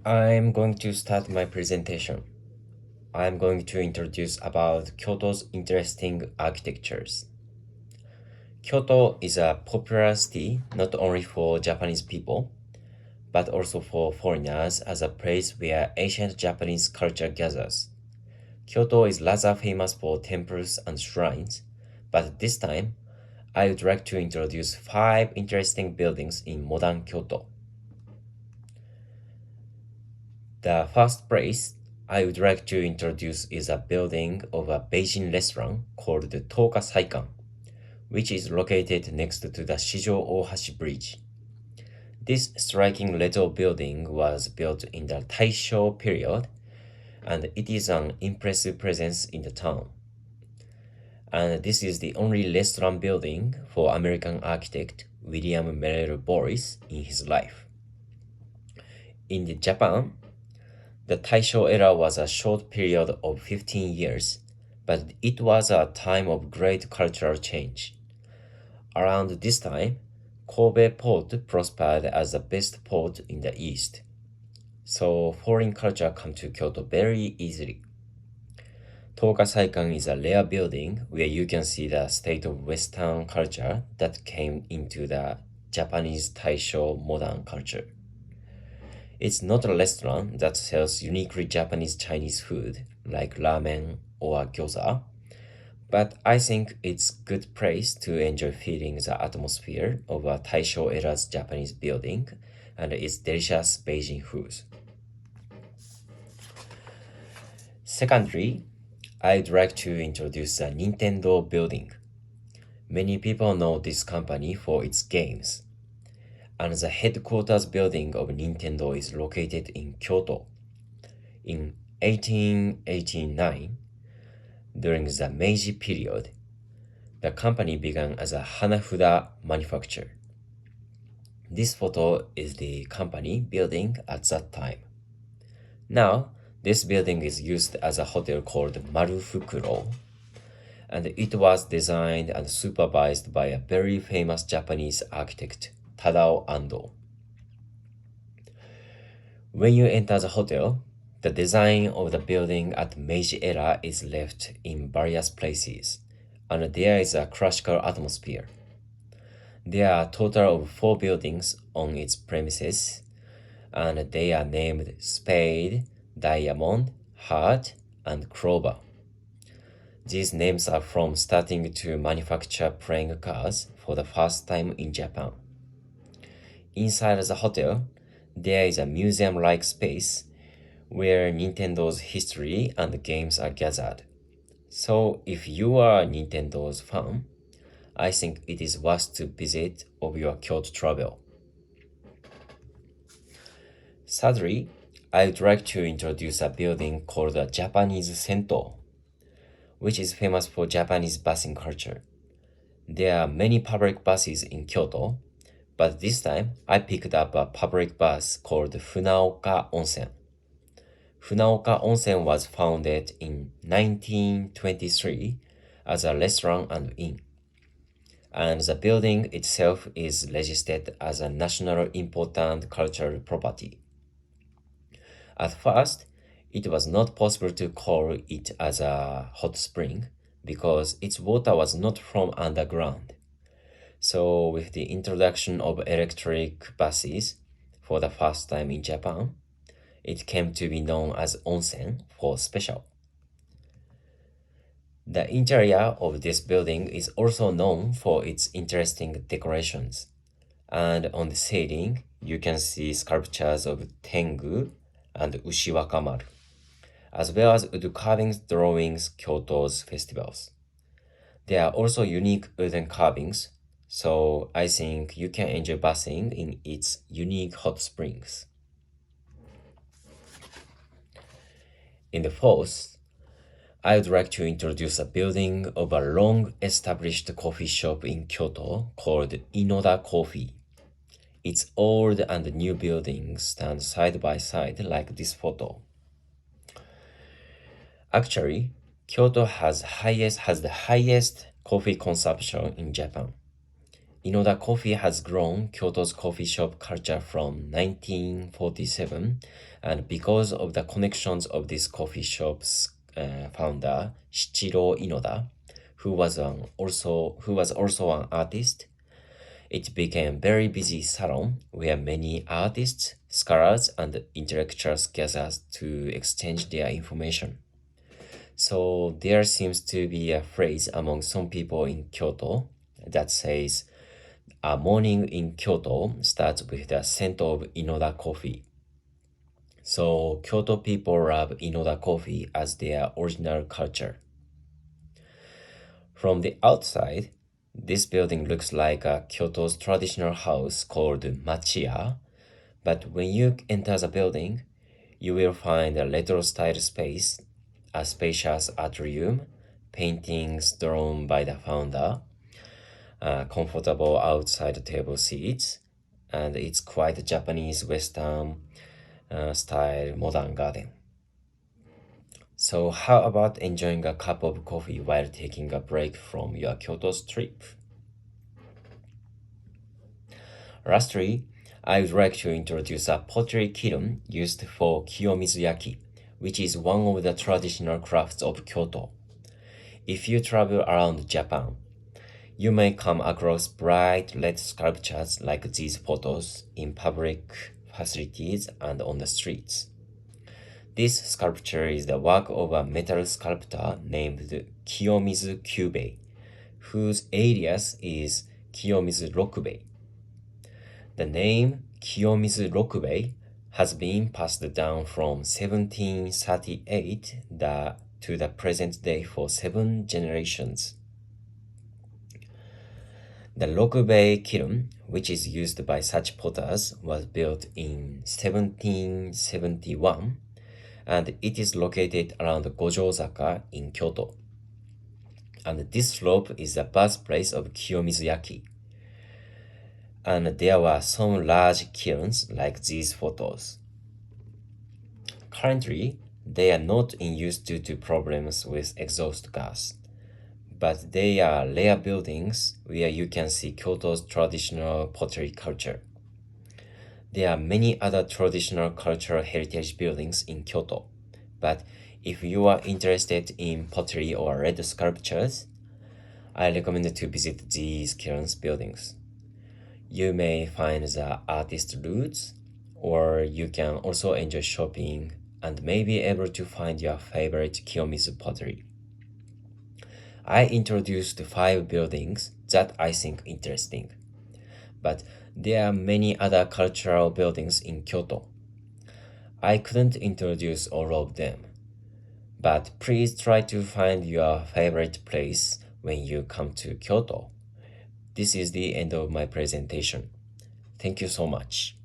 I'm going to start my presentation. I'm going to introduce about Kyoto's interesting architectures. Kyoto is a popular city not only for Japanese people, but also for foreigners as a place where ancient Japanese culture gathers. Kyoto is rather famous for temples and shrines, but this time I would like to introduce 5 interesting buildings in modern Kyoto. The first place I would like to introduce is a building of a Beijing restaurant called the Toka Saikan, which is located next to the Shijo Ohashi Bridge. This striking little building was built in the Taisho period, and it is an impressive presence in the town. And this is the only restaurant building for American architect William Merrill Boris in his life. In Japan, the Taisho era was a short period of 15 years, but it was a time of great cultural change. Around this time, Kobe port prospered as the best port in the East. So foreign culture come to Kyoto very easily. Toka Saikan is a rare building where you can see the state of Western culture that came into the Japanese Taisho modern culture. It's not a restaurant that sells uniquely Japanese Chinese food like ramen or gyoza, but I think it's good place to enjoy feeling the atmosphere of a Taisho era's Japanese building and its delicious Beijing food. Secondly, I'd like to introduce the Nintendo building. Many people know this company for its games, and the headquarters building of Nintendo is located in Kyoto. In 1889, during the Meiji period, the company began as a Hanafuda manufacturer. This photo is the company building at that time. Now, this building is used as a hotel called Marufukuro, and it was designed and supervised by a very famous Japanese architect, Tadao Ando. When you enter the hotel, the design of the building at Meiji era is left in various places, and there is a classical atmosphere. There are a total of 4 buildings on its premises, and they are named Spade, Diamond, Heart, and Clover. These names are from starting to manufacture playing cards for the first time in Japan. Inside the hotel, there is a museum-like space where Nintendo's history and games are gathered. So if you are a Nintendo's fan, I think it is worth to visit of your Kyoto travel. Thirdly, I would like to introduce a building called the Japanese Sento, which is famous for Japanese bathing culture. There are many public baths in Kyoto, but this time I picked up a public bath called Funaoka Onsen. Funaoka Onsen was founded in 1923 as a restaurant and inn, and the building itself is registered as a national important cultural property. At first, it was not possible to call it as a hot spring because its water was not from underground. So with the introduction of electric buses for the first time in Japan, it came to be known as onsen for special. The interior of this building is also known for its interesting decorations. And on the ceiling, you can see sculptures of Tengu and Ushiwakamaru, as well as wood carvings drawings Kyoto's festivals. There are also unique wooden carvings, so I think you can enjoy bathing in its unique hot springs. In the fourth, I would like to introduce a building of a long-established coffee shop in Kyoto called Inoda Coffee. Its old and new buildings stand side by side like this photo. Actually, Kyoto has the highest coffee consumption in Japan. Inoda Coffee has grown Kyoto's coffee shop culture from 1947, and because of the connections of this coffee shop's founder, Shichiro Inoda, who was also an artist, it became a very busy salon where many artists, scholars, and intellectuals gathered to exchange their information. So there seems to be a phrase among some people in Kyoto that says, a morning in Kyoto starts with the scent of Inoda coffee. So Kyoto people love Inoda coffee as their original culture. From the outside, this building looks like a Kyoto's traditional house called machiya, but when you enter the building, you will find a retro-style space, a spacious atrium, paintings drawn by the founder, comfortable outside table seats, and it's quite a Japanese Western style modern garden. So how about enjoying a cup of coffee while taking a break from your Kyoto trip? Lastly, I would like to introduce a pottery kiln used for kiyomizuyaki, which is one of the traditional crafts of Kyoto. If you travel around Japan, you may come across bright red sculptures like these photos in public facilities and on the streets. This sculpture is the work of a metal sculptor named Kiyomizu Kyubei, whose alias is Kiyomizu Rokubei. The name Kiyomizu Rokubei has been passed down from 1738 to the present day for 7 generations. The Rokubei kiln, which is used by such potters, was built in 1771, and it is located around Gojozaka in Kyoto. And this slope is the birthplace of Kiyomizuyaki. And there were some large kilns like these photos. Currently, they are not in use due to problems with exhaust gas, but they are rare buildings where you can see Kyoto's traditional pottery culture. There are many other traditional cultural heritage buildings in Kyoto, but if you are interested in pottery or red sculptures, I recommend to visit these kilns buildings. You may find the artist roots, or you can also enjoy shopping and may be able to find your favorite Kiyomizu pottery. I introduced 5 buildings that I think interesting, but there are many other cultural buildings in Kyoto. I couldn't introduce all of them, but please try to find your favorite place when you come to Kyoto. This is the end of my presentation. Thank you so much.